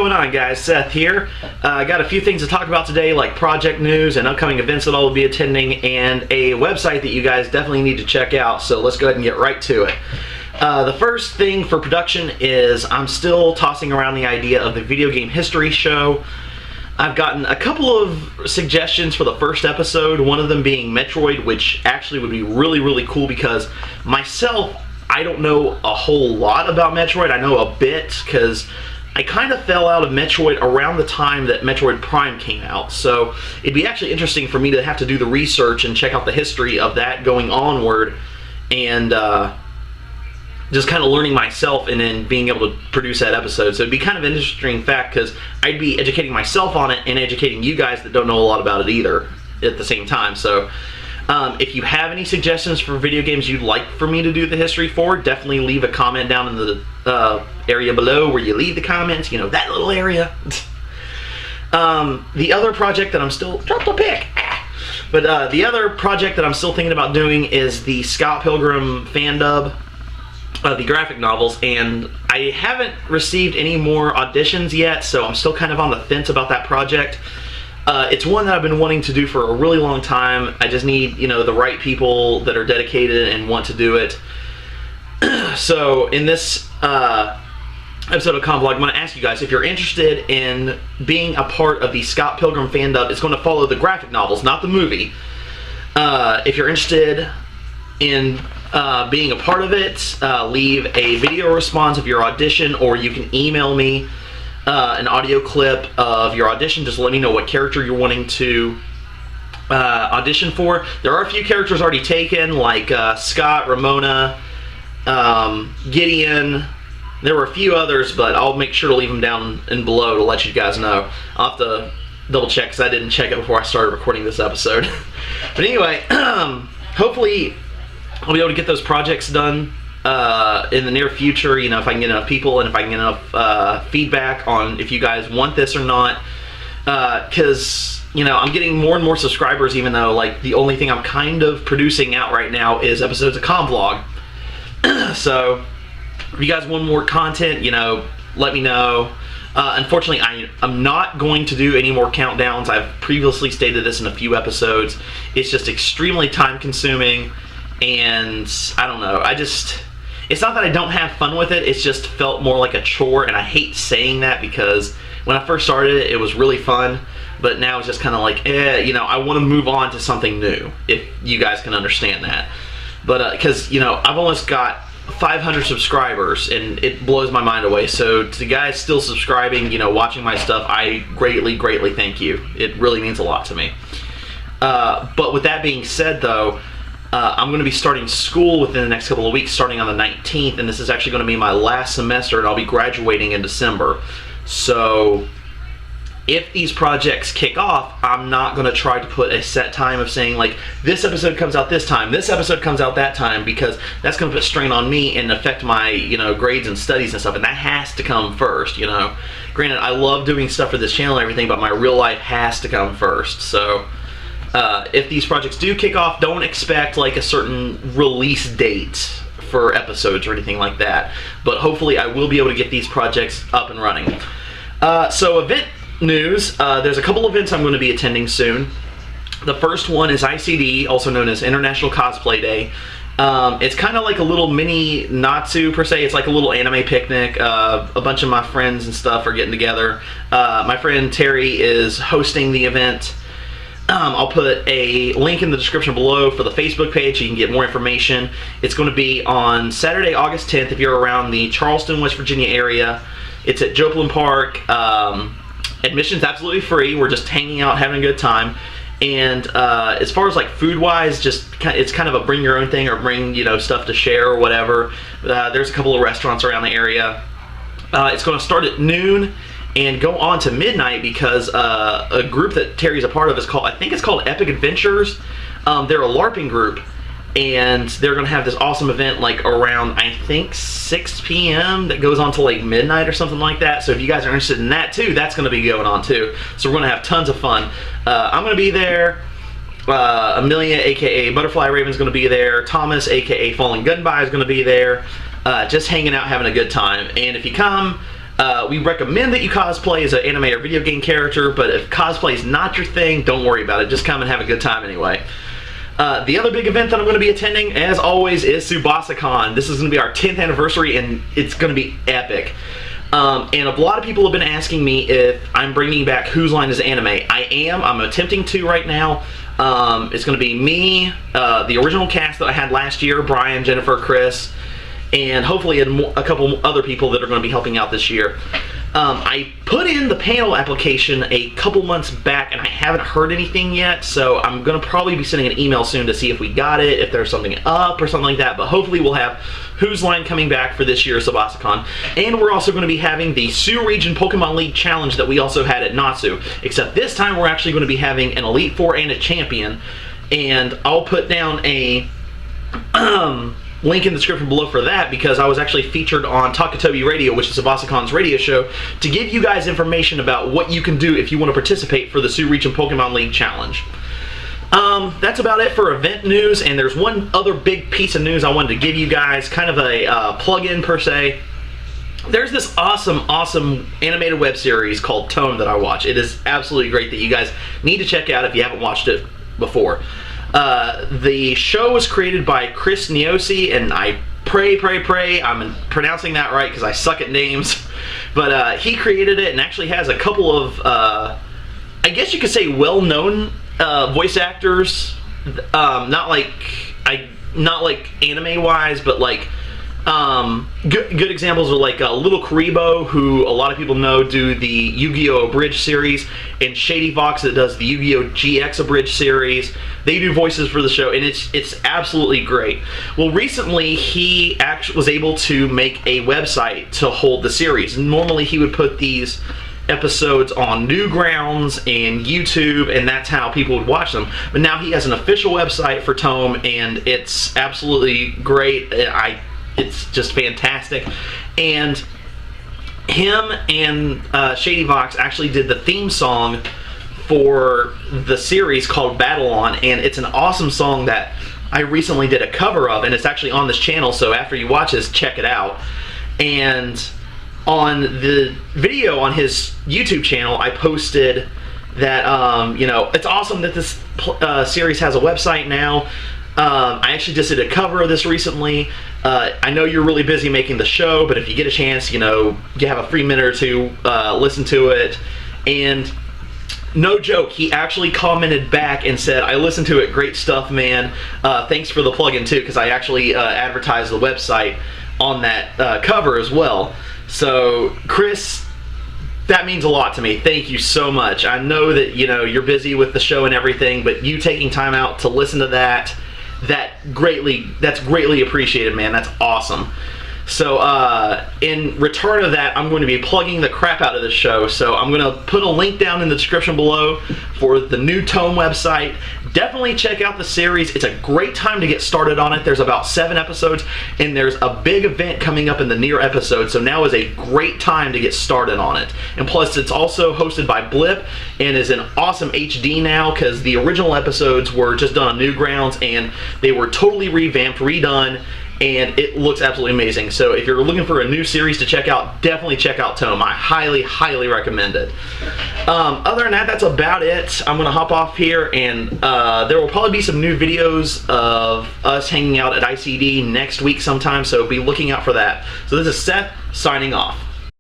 going on, guys? Seth here. I got a few things to talk about today, like project news and upcoming events that I will be attending, and a website that you guys definitely need to check out. So let's go ahead and get right to it. The first thing for production is I'm still tossing around the idea of the video game history show. I've gotten a couple of suggestions for the first episode, one of them being Metroid, which actually would be really cool because myself, I don't know a whole lot about Metroid. I know a bit because I kind of fell out of Metroid around the time that Metroid Prime came out. So it'd be actually interesting for me to have to do the research and check out the history of that going onward, and just kind of learning myself and then being able to produce that episode. So it'd be kind of an interesting fact because I'd be educating myself on it and educating you guys that don't know a lot about it either at the same time. So if you have any suggestions for video games you'd like for me to do the history for, definitely leave a comment down in the area below where you leave the comments, you know, that little area. The other project that I'm still, drop the pick, but the other project that I'm still thinking about doing is the Scott Pilgrim fan dub of the graphic novels, and I haven't received any more auditions yet, so I'm still kind of on the fence about that project. It's one that I've been wanting to do for a really long time. I just need, you know, the right people that are dedicated and want to do it. So in this episode of Convlog, I'm going to ask you guys if you're interested in being a part of the Scott Pilgrim fan dub. It's going to follow the graphic novels, not the movie. If you're interested in being a part of it, leave a video response of your audition, or you can email me an audio clip of your audition. Just let me know what character you're wanting to audition for. There are a few characters already taken, like Scott, Ramona, Gideon. There were a few others, but I'll make sure to leave them down in below to let you guys know. I'll have to double check because I didn't check it before I started recording this episode. But anyway, hopefully I'll be able to get those projects done in the near future, you know, if I can get enough people and if I can get enough feedback on if you guys want this or not, because, you know, I'm getting more and more subscribers, even though, like, the only thing I'm kind of producing out right now is episodes of Convlog. So if you guys want more content, you know, let me know. Unfortunately, I'm not going to do any more countdowns. I've previously stated this in a few episodes. It's just extremely time consuming, and I don't know, it's not that I don't have fun with it, it's just felt more like a chore, and I hate saying that because when I first started it, it was really fun, but now it's just kind of like, you know, I want to move on to something new, if you guys can understand that. But, because, you know, I've almost got 500 subscribers, and it blows my mind away. So to the guys still subscribing, you know, watching my stuff, I greatly thank you. It really means a lot to me. But with that being said, though, I'm going to be starting school within the next couple of weeks, starting on the 19th, and this is actually going to be my last semester, and I'll be graduating in December. So if these projects kick off, I'm not going to try to put a set time of saying, like, this episode comes out this time, this episode comes out that time, because that's going to put strain on me and affect my, you know, grades and studies and stuff, and that has to come first, you know. Granted, I love doing stuff for this channel and everything, but my real life has to come first. So if these projects do kick off, don't expect like a certain release date for episodes or anything like that. But hopefully I will be able to get these projects up and running. So event news, there's a couple events I'm going to be attending soon. The first one is ICD, also known as International Cosplay Day. It's kind of like a little mini Natsu per se. It's like a little anime picnic. A bunch of my friends and stuff are getting together. My friend Terry is hosting the event. I'll put a link in the description below for the Facebook page so you can get more information. It's going to be on Saturday, August 10th if you're around the Charleston, West Virginia area. It's at Joplin Park. Admission's absolutely free. We're just hanging out, having a good time. And as far as like food-wise, it's kind of a bring your own thing, or bring, you know, stuff to share or whatever. There's a couple of restaurants around the area. It's going to start at noon and go on to midnight because a group that Terry's a part of is called, I think it's called Epic Adventures. They're a LARPing group, and they're going to have this awesome event like around, I think, 6 p.m. that goes on to like midnight or something like that. So if you guys are interested in that too, that's going to be going on too. So we're going to have tons of fun. I'm going to be there. Amelia, aka Butterfly Raven, is going to be there. Thomas, aka Fallen Gunby, is going to be there. Just hanging out, having a good time. And if you come, We recommend that you cosplay as an anime or video game character, but if cosplay is not your thing, don't worry about it. Just come and have a good time anyway. The other big event that I'm going to be attending, as always, is SubasaCon. This is going to be our 10th anniversary, and it's going to be epic. And a lot of people have been asking me if I'm bringing back Whose Line Is Anime. I am. I'm attempting to right now. It's going to be me, the original cast that I had last year, Brian, Jennifer, Chris, and hopefully a couple other people that are going to be helping out this year. I put in the panel application a couple months back, and I haven't heard anything yet, so I'm going to probably be sending an email soon to see if we got it, if there's something up or something like that, but hopefully we'll have Whose Line coming back for this year's SubasaCon. And we're also going to be having the Sioux Region Pokemon League Challenge that we also had at Natsu, except this time we're actually going to be having an Elite Four and a Champion, and I'll put down a link in the description below for that, because I was actually featured on Takatobi Radio, which is SubasaCon's radio show, to give you guys information about what you can do if you want to participate for the Sioux Region Pokemon League Challenge. That's about it for event news, and there's one other big piece of news I wanted to give you guys, kind of a plug-in per se. There's this awesome animated web series called T.O.M.E that I watch. It is absolutely great that you guys need to check out if you haven't watched it before. The show was created by Chris Niosi, and I pray I'm pronouncing that right because I suck at names, but he created it and actually has a couple of I guess you could say well-known voice actors, not like anime wise, but like good examples are like Little Karibo, who a lot of people know do the Yu-Gi-Oh! Abridged series, and Shady Fox that does the Yu-Gi-Oh! GX Abridged series. They do voices for the show, and it's absolutely great. Well, recently he actually was able to make a website to hold the series. Normally he would put these episodes on Newgrounds and YouTube, and that's how people would watch them. But now he has an official website for T.O.M.E, and it's absolutely great. It's just fantastic. And him and Shady Vox actually did the theme song for the series called Battle On, and it's an awesome song that I recently did a cover of, and it's actually on this channel, so after you watch this, check it out. And on the video on his YouTube channel, I posted that, you know, it's awesome that this series has a website now. I actually just did a cover of this recently. I know you're really busy making the show, but if you get a chance, you know, you have a free minute or two, listen to it. And no joke, he actually commented back and said, I listened to it, great stuff, man. Thanks for the plug-in too, because I actually advertised the website on that cover as well. So Chris, that means a lot to me. Thank you so much. I know that, you know, you're busy with the show and everything, but you taking time out to listen to that's greatly appreciated, man. That's awesome. So in return of that, I'm going to be plugging the crap out of this show. So I'm going to put a link down in the description below for the new T.O.M.E website. Definitely check out the series. It's a great time to get started on it. There's about 7 episodes, and there's a big event coming up in the near episode, so now is a great time to get started on it. And plus, it's also hosted by Blip, and is an awesome HD now, because the original episodes were just done on Newgrounds, and they were totally revamped, redone, and it looks absolutely amazing. So if you're looking for a new series to check out, definitely check out T.O.M.E. I highly recommend it. Other than that, that's about it. I'm gonna hop off here, and there will probably be some new videos of us hanging out at ICD next week sometime, so be looking out for that. So this is Seth signing off.